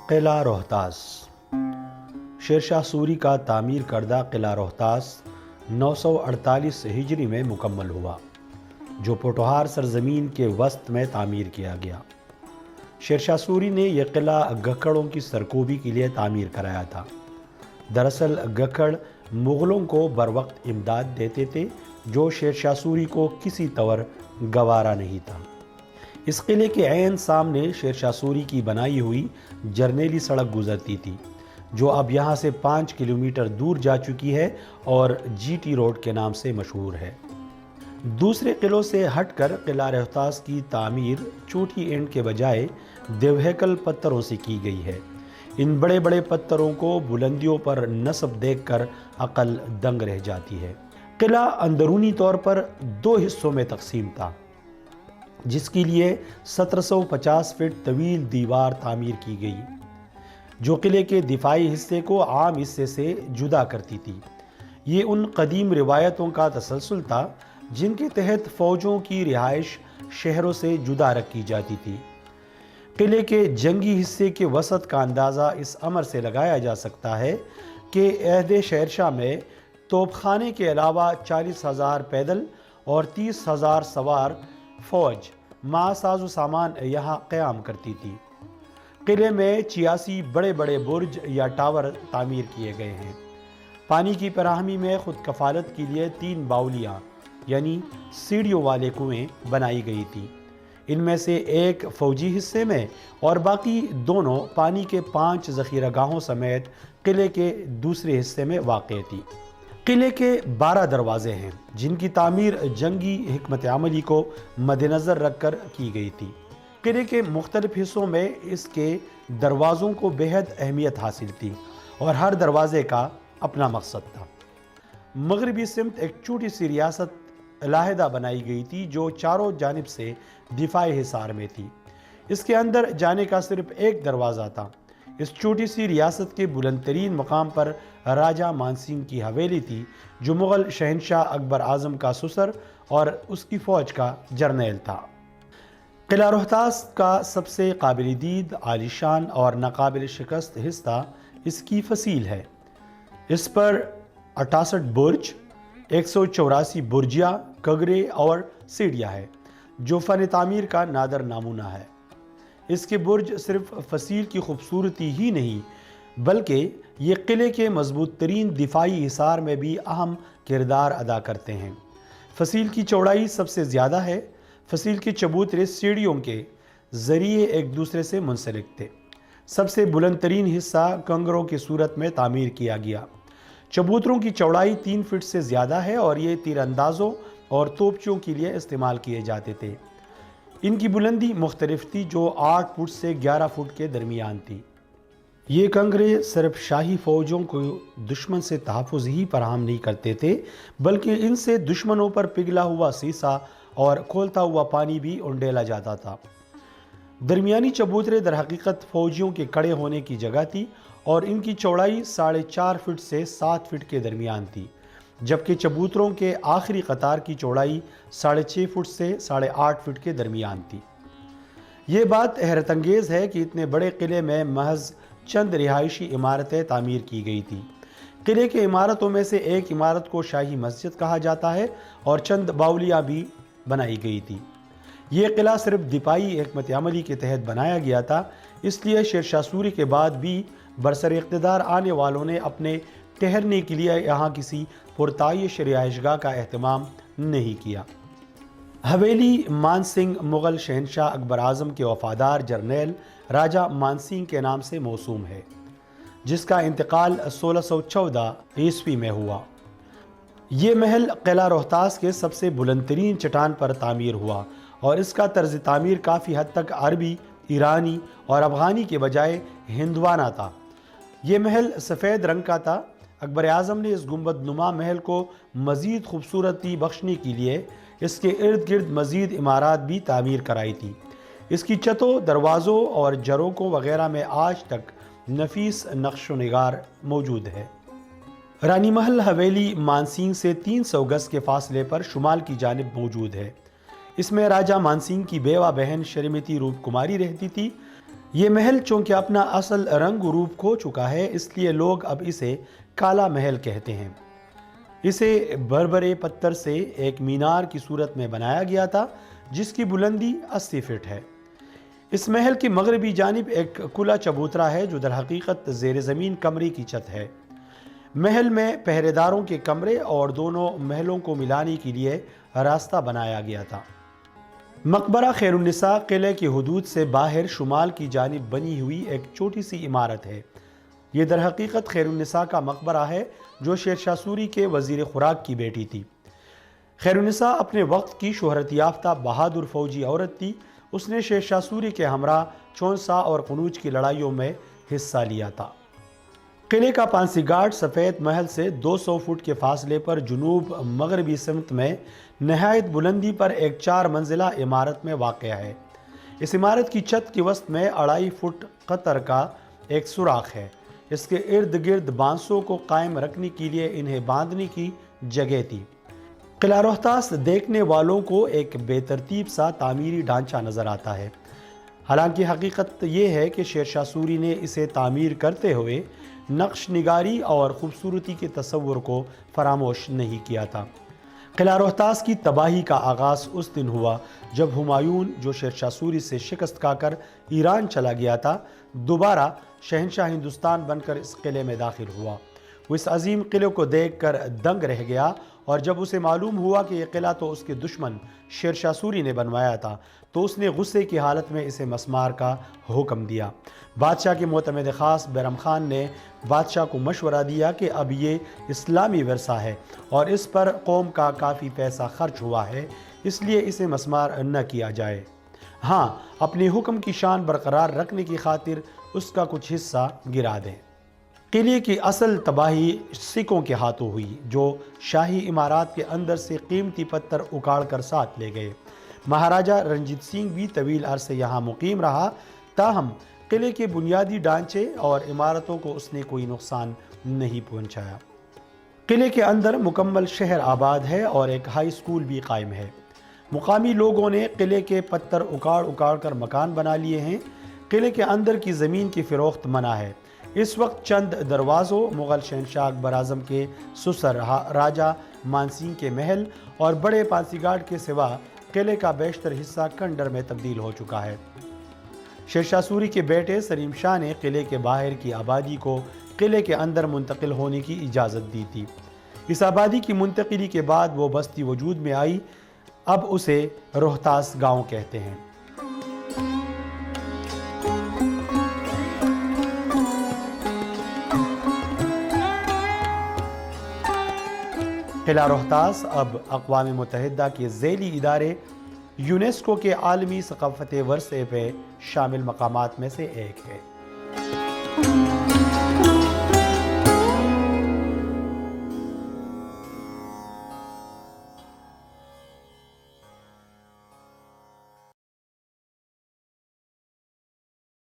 قلعہ روہتاس۔ شیر شاہ سوری کا تعمیر کردہ قلعہ روہتاس 948 ہجری میں مکمل ہوا، جو پوٹھوہار سرزمین کے وسط میں تعمیر کیا گیا۔ شیر شاہ سوری نے یہ قلعہ گکھڑوں کی سرکوبی کے لیے تعمیر کرایا تھا۔ دراصل گکھڑ مغلوں کو بروقت امداد دیتے تھے، جو شیر شاہ سوری کو کسی طور گوارا نہیں تھا۔ اس قلعے کے عین سامنے شیر شاہ سوری کی بنائی ہوئی جرنیلی سڑک گزرتی تھی، جو اب یہاں سے 5 کلومیٹر دور جا چکی ہے اور جی ٹی روڈ کے نام سے مشہور ہے۔ دوسرے قلعوں سے ہٹ کر قلعہ روہتاس کی تعمیر چوٹی اینٹ کے بجائے دیوہیکل پتھروں سے کی گئی ہے۔ ان بڑے بڑے پتھروں کو بلندیوں پر نصب دیکھ کر عقل دنگ رہ جاتی ہے۔ قلعہ اندرونی طور پر 2 حصوں میں تقسیم تھا، جس کے لیے 1750 فٹ طویل دیوار تعمیر کی گئی، جو قلعے کے دفاعی حصے کو عام حصے سے جدا کرتی تھی۔ یہ ان قدیم روایتوں کا تسلسل تھا جن کے تحت فوجوں کی رہائش شہروں سے جدا رکھی جاتی تھی۔ قلعے کے جنگی حصے کے وسط کا اندازہ اس امر سے لگایا جا سکتا ہے کہ عہد شیر شاہ میں توپ خانے کے علاوہ 40,000 پیدل اور 30,000 سوار فوج مع ساز و سامان یہاں قیام کرتی تھی۔ قلعے میں 86 بڑے بڑے برج یا ٹاور تعمیر کیے گئے ہیں۔ پانی کی فراہمی میں خود کفالت کے لیے 3 باولیاں یعنی سیڑھیوں والے کنویں بنائی گئی تھی۔ ان میں سے ایک فوجی حصے میں اور باقی دونوں پانی کے 5 ذخیرہ گاہوں سمیت قلعے کے دوسرے حصے میں واقع تھی۔ قلعے کے 12 دروازے ہیں، جن کی تعمیر جنگی حکمت عملی کو مد نظر رکھ کر کی گئی تھی۔ قلعے کے مختلف حصوں میں اس کے دروازوں کو بہت اہمیت حاصل تھی اور ہر دروازے کا اپنا مقصد تھا۔ مغربی سمت ایک چھوٹی سی ریاست علیحدہ بنائی گئی تھی، جو چاروں جانب سے دفاعی حصار میں تھی۔ اس کے اندر جانے کا صرف ایک دروازہ تھا۔ اس چھوٹی سی ریاست کے بلند ترین مقام پر راجہ مان سنگھ کی حویلی تھی، جو مغل شہنشاہ اکبر اعظم کا سسر اور اس کی فوج کا جرنیل تھا۔ قلعہ روہتاس کا سب سے قابل دید، عالیشان اور ناقابل شکست حصہ اس کی فصیل ہے۔ اس پر 68 برج، 184 برجیاں، کگرے اور سیڑھیاں ہیں، جو فن تعمیر کا نادر نمونہ ہے۔ اس کے برج صرف فصیل کی خوبصورتی ہی نہیں، بلکہ یہ قلعے کے مضبوط ترین دفاعی حصار میں بھی اہم کردار ادا کرتے ہیں۔ فصیل کی چوڑائی سب سے زیادہ ہے۔ فصیل کے چبوترے سیڑھیوں کے ذریعے ایک دوسرے سے منسلک تھے۔ سب سے بلند ترین حصہ کنگروں کی صورت میں تعمیر کیا گیا۔ چبوتروں کی چوڑائی 3 فٹ سے زیادہ ہے اور یہ تیر اندازوں اور توپچیوں کے لیے استعمال کیے جاتے تھے۔ ان کی بلندی مختلف تھی، جو 8 فٹ سے 11 فٹ کے درمیان تھی۔ یہ کنگرے صرف شاہی فوجوں کو دشمن سے تحفظ ہی فراہم نہیں کرتے تھے، بلکہ ان سے دشمنوں پر پگھلا ہوا سیسا اور کھولتا ہوا پانی بھی انڈیلا جاتا تھا۔ درمیانی چبوترے در حقیقت فوجیوں کے کھڑے ہونے کی جگہ تھی اور ان کی چوڑائی 4.5 فٹ سے 7 فٹ کے درمیان تھی، جبکہ چبوتروں کے آخری قطار کی چوڑائی 6.5 فٹ سے 8.5 فٹ کے درمیان تھی۔ یہ بات حیرت انگیز ہے کہ اتنے بڑے قلعے میں محض چند رہائشی عمارتیں تعمیر کی گئی تھی۔ قلعے کے عمارتوں میں سے ایک عمارت کو شاہی مسجد کہا جاتا ہے اور چند باولیاں بھی بنائی گئی تھی۔ یہ قلعہ صرف دفاعی حکمت عملی کے تحت بنایا گیا تھا، اس لیے شیر شاہ سوری کے بعد بھی برسر اقتدار آنے والوں نے اپنے ٹھہرنے کے لیے یہاں کسی پرتعیش رہائش گاہ کا اہتمام نہیں کیا۔ حویلی مان سنگھ مغل شہنشاہ اکبر اعظم کے وفادار جرنیل راجہ مان سنگھ کے نام سے موسوم ہے، جس کا انتقال 1614 عیسوی میں ہوا۔ یہ محل قلعہ روہتاس کے سب سے بلند ترین چٹان پر تعمیر ہوا اور اس کا طرز تعمیر کافی حد تک عربی، ایرانی اور افغانی کے بجائے ہندوانہ تھا۔ یہ محل سفید رنگ کا تھا۔ اکبر اعظم نے اس گنبد نما محل کو مزید خوبصورتی بخشنے کے لیے اس کے ارد گرد مزید عمارات بھی تعمیر کرائی تھی۔ اس کی چھتوں، دروازوں اور جھروکوں وغیرہ میں آج تک نفیس نقش و نگار موجود ہے۔ رانی محل حویلی مان سنگھ سے 300 گز کے فاصلے پر شمال کی جانب موجود ہے۔ اس میں راجہ مان سنگھ کی بیوہ بہن شریمتی روپ کماری رہتی تھی۔ یہ محل چونکہ اپنا اصل رنگ و روپ کھو چکا ہے، اس لیے لوگ اب اسے کالا محل کہتے ہیں۔ اسے بھربھرے پتھر سے ایک مینار کی صورت میں بنایا گیا تھا جس کی بلندی 80 فٹ ہے۔ اس محل کی مغربی جانب ایک کھلا چبوترا ہے جو در حقیقت زیر زمین کمرے کی چھت ہے۔ محل میں پہرے داروں کے کمرے اور دونوں محلوں کو ملانے کے لیے راستہ بنایا گیا تھا۔ مقبرہ خیر النساء قلعے کی حدود سے باہر شمال کی جانب بنی ہوئی ایک چھوٹی سی عمارت ہے۔ یہ در حقیقت خیر النساء کا مقبرہ ہے جو شیر شاہ سوری کے وزیر خوراک کی بیٹی تھی۔ خیر النساء اپنے وقت کی شہرت یافتہ بہادر فوجی عورت تھی۔ اس نے شیر شاہ سوری کے ہمراہ چونسا اور قنوج کی لڑائیوں میں حصہ لیا تھا۔ قلعے کا پانسی گھاٹ سفید محل سے 200 فٹ کے فاصلے پر جنوب مغربی سمت میں نہایت بلندی پر ایک 4 منزلہ عمارت میں واقع ہے۔ اس عمارت کی چھت کی وسط میں 2.5 فٹ قطر کا ایک سوراخ ہے۔ اس کے ارد گرد بانسوں کو قائم رکھنے کے لیے انہیں باندھنے کی جگہ تھی۔ قلعہ روہتاس دیکھنے والوں کو ایک بے ترتیب سا تعمیری ڈھانچہ نظر آتا ہے، حالانکہ حقیقت یہ ہے کہ شیر شاہ سوری نے اسے تعمیر کرتے ہوئے نقش نگاری اور خوبصورتی کے تصور کو فراموش نہیں کیا تھا۔ قلعہ روہتاس کی تباہی کا آغاز اس دن ہوا جب ہمایون، جو شیر شاہ سوری سے شکست کھا کر ایران چلا گیا تھا، دوبارہ شہنشاہ ہندوستان بن کر اس قلعے میں داخل ہوا۔ وہ اس عظیم قلعے کو دیکھ کر دنگ رہ گیا، اور جب اسے معلوم ہوا کہ یہ قلعہ تو اس کے دشمن شیر شاہ سوری نے بنوایا تھا تو اس نے غصے کی حالت میں اسے مسمار کا حکم دیا۔ بادشاہ کے معتمد خاص بیرم خان نے بادشاہ کو مشورہ دیا کہ اب یہ اسلامی ورثہ ہے اور اس پر قوم کا کافی پیسہ خرچ ہوا ہے، اس لیے اسے مسمار نہ کیا جائے۔ ہاں، اپنے حکم کی شان برقرار رکھنے کی خاطر اس کا کچھ حصہ گرا دیں۔ قلعے کی اصل تباہی سکھوں کے ہاتھوں ہوئی، جو شاہی عمارات کے اندر سے قیمتی پتھر اکاڑ کر ساتھ لے گئے۔ مہاراجہ رنجیت سنگھ بھی طویل عرصے یہاں مقیم رہا، تاہم قلعے کے بنیادی ڈھانچے اور عمارتوں کو اس نے کوئی نقصان نہیں پہنچایا۔ قلعے کے اندر مکمل شہر آباد ہے اور ایک ہائی اسکول بھی قائم ہے۔ مقامی لوگوں نے قلعے کے پتھر اکاڑ کر مکان بنا لیے ہیں۔ قلعے کے اندر کی زمین کی فروخت منع ہے۔ اس وقت چند دروازوں، مغل شہنشاہ اکبر اعظم کے سسر راجہ مان سنگھ کے محل اور بڑے پانسی گھاٹ کے سوا قلعے کا بیشتر حصہ کھنڈر میں تبدیل ہو چکا ہے۔ شیر شاہ سوری کے بیٹے سلیم شاہ نے قلعے کے باہر کی آبادی کو قلعے کے اندر منتقل ہونے کی اجازت دی تھی۔ اس آبادی کی منتقلی کے بعد وہ بستی وجود میں آئی، اب اسے روہتاس گاؤں کہتے ہیں۔ قلعہ روہتاس اب اقوام متحدہ کے ذیلی ادارے یونیسکو کے عالمی ثقافتی ورثے پہ شامل مقامات میں سے ایک ہے۔